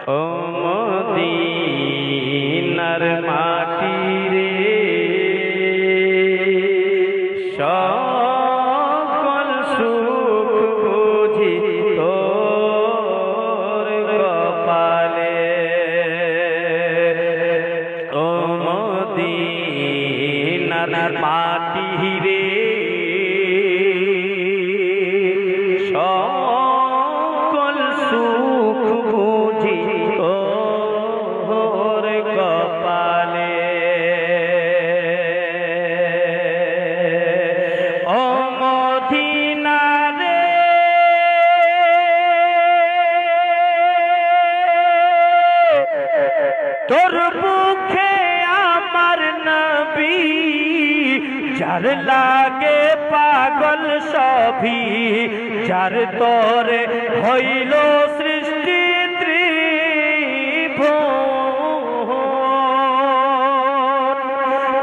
ও মদিনার মাটি রে সকল সুখ বুঝি তোর কপালে। ও মদিনার মাটি রে সকল সুখ বুঝি তোর কপালে। ও মদিনা রে তোর মুখে আমার নবী যার লাগে পাগল সভি, যার তরে হইল সৃষ্টি ত্রিভুবন।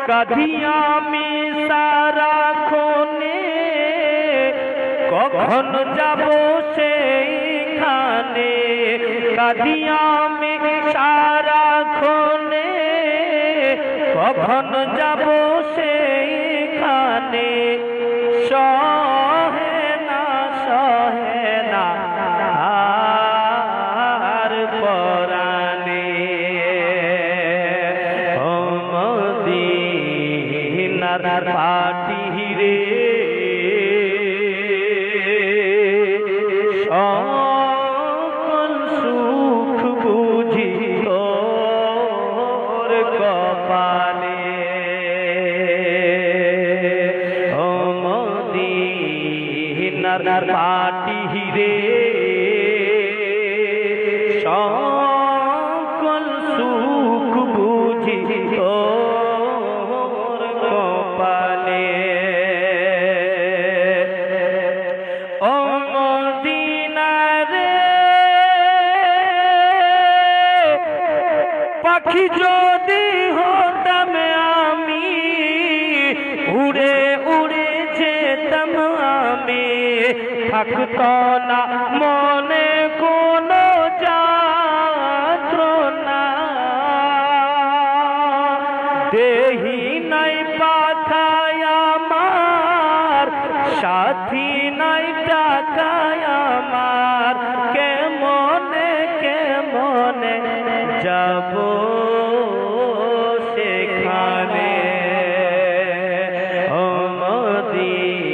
কাঁদি আমি সারাক্ষণে কখন যাব সেইখানে, কাঁদি আমি সারাক্ষণে কখন যাব সেইখানে। সহে না আর পরাণে। ও মদিনার মাটি রে সকল সুখ বুঝি তোর কপালে। ও মদিনার মাটি রে সকল সুখ বুঝি তোর কপালে। ও মদিনা রে পাখি যদি হতাম আমি, উড়ে উড়ে যেতাম আমি, থাকত না মনে কোনো যন্ত্রণা। দেহি নাই পাথায় আমার, সাথী নাই টাকায় আমার, কেমনে যাব সেখানে। ও মদিনার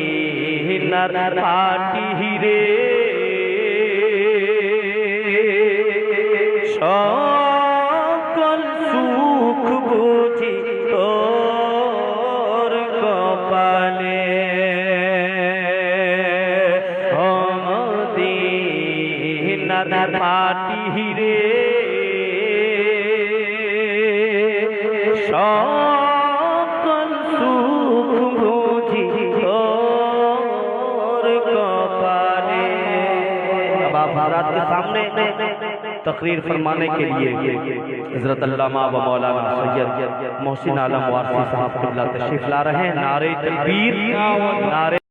মাটি রে সকল সুখ বুঝি তোর কপালে। ও মদিনার মাটি রে সকল সুখ বুঝি তোর कपाले। अब आप के सामने तकरीर फरमाने के लिए हज़रत अल्लामा व मौलाना सैयद मोहसिन आलम वारसी साहब क़िबला तशरीफ ला रहे हैं। नारे तकबीर, नारे